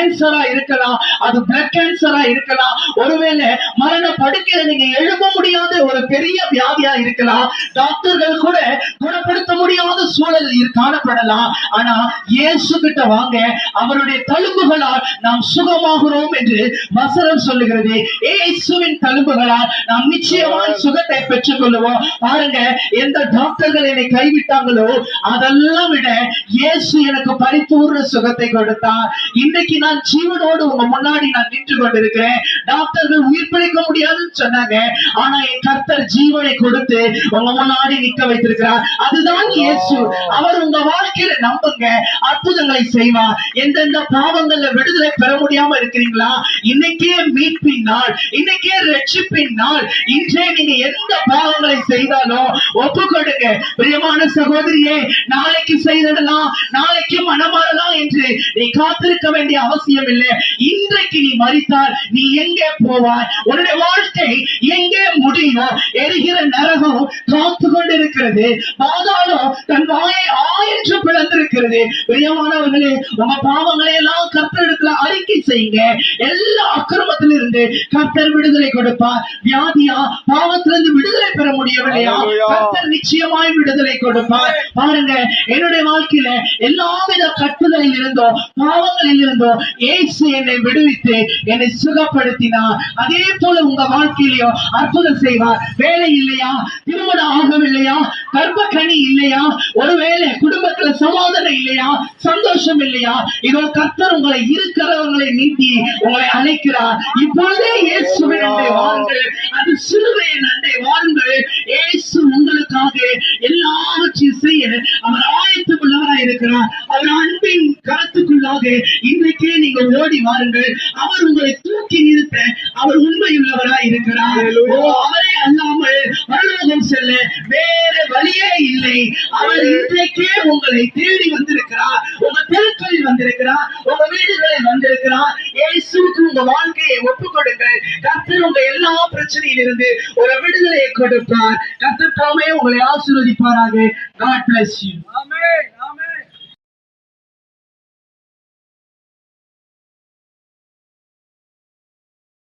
கேன்சரா இருக்கலாம், அது பிளட் கேன்சரா இருக்கலாம், ஒருவேளை மரண படுக்கையில நீங்க எழுத முடியாத ஒரு பெரிய வியாதியா இருக்கலாம், டாக்டர்கள் கூட குணப்படுத்த முடியாத சூழல் காணப்படலாம். ஆனா இயேசு கிட்ட வாங்க, அவருடைய தழும்புகளால் நாம் சுகமாகிறோம் என்று வசனம் சொல்லுகிறது. இயேசுவின் தழும்புகளால் நாம் நிச்சயமாய் சுகத்தை பெற்றுக் கொள்வோம். பாருங்க, எந்த டாக்டர்கள் என்னை கைவிட்டாங்களோ அதெல்லாம் விட இயேசு எனக்கு பரிபூர்ண சுகத்தை கொடுத்தார். இன்னைக்கு நான் ஜீவனோடு உங்க முன்னாடி நான் நின்று கொண்டிருக்கிறேன். டாக்டர்கள் உயிர் பிழைக்க முடியாதுன்னு சொன்னாங்க, ஆனா என் கர்த்தர் ஜீவனை கொடுத்து உங்க முன்னாடி நிக்க வைத்திருக்கிறார். அதுதான் இயேசு. அவர் உங்க வாழ்க்கையில நம்புங்க, அற்புதங்களை செய்வார். எந்தெந்த பாவங்கள்ல விடுதலை பெற முடியாம இருக்கிறீங்களா, இன்னைக்கே மீட்பின் நாள், இன்னைக்கே ரட்சிப்பின் நாள். இன்றே நீங்க எந்த பாவங்களை செய்தாலும் ஒப்புக்கொடுங்க. பிரியமான சகோதரியே, நாளைக்கு செய்திடலாம், நாளைக்கு மனமாறலாம் என்று நீ காத்திருக்க வேண்டிய அவசியம் இல்லை. இன்றைக்கு நீ மரித்தால் நீ எங்கே போவாய்? உன்னுடைய வாழ்க்கை எங்கே முடியும்? எரிகிற நரகம் காத்து கொண்டிருக்கிறது, பாதாளம் தன் வாயை என்று பிளந்திருக்கிறது. பிரியமானவர்களே, உங்க பாவங்களை எல்லாம் கர்த்தரிடத்துல அறிக்கை செய்யுங்க. எல்லா அக்கிரமத்திலிருந்து கர்த்தர் விடுதலை கொடுப்பார். வியாதியா, பாவத்திலிருந்து விடுதலை பெற முடியவில்லையா, கர்த்தர் நிச்சயமாய் விடுதலை கொடுப்பார். பாருங்க, என்னுடைய வாழ்க்கையில எல்லாவித கட்டுகளில் இருந்தோ பாவங்களில் இருந்தோ இயேசு என்னை விடுவித்து என்னை சுகப்படுத்தினார். அதே போல உங்க வாழ்க்கையிலையும் அற்புதம் செய்வார். வேலை இல்லையா, திருமணம் ஆகவில்லையா, கர்ப்பக்கனி இல்லையா, ஒருவேளை குடும்பத்துல சமாதானம் இல்லையா, சந்தோஷம் இல்லையா, இதோ கர்த்தர் உங்களை இருக்கிறவர்களை நீட்டி உங்களை அழைக்கிறார். இப்பொழுதே இயேசுவின் அண்டை வாருங்கள், அது சிலுவையின் அண்டை வாருங்கள். இயேசு உங்களுக்காக எல்லாவற்றையும் செய்ய அவர் ஆயத்தம் உள்ளவராய் இருக்கிறார். அவர் அன்பின் கருத்துக்குள்ளாக இன்றைக்கே நீங்கள் ஓடி வாருங்கள். அவர் உங்களை தூக்கி நிறுத்த அவர் உண்மையுள்ளவராய் இருக்கிறார். அவரை அல்லாமல் பரலோகம் செல்ல வேற வழியே இல்லை. அவர் இன்றைக்கே உங்களை தேடி வந்திருக்கிறார், உங்க தெருக்களில் வந்திருக்கிறார், உங்க வீடுகளில் வந்திருக்கிறார். இயேசுவுக்கு உங்க வாழ்க்கையை ஒப்புக் கொடுங்கள். கர்த்தர் உங்க எல்லா பிரச்சனையில் இருந்து ஒரு விடுதலையை கொடுப்பார். கர்த்தர் தாமே உங்களை ஆசீர்வதிப்பாராக. God bless you.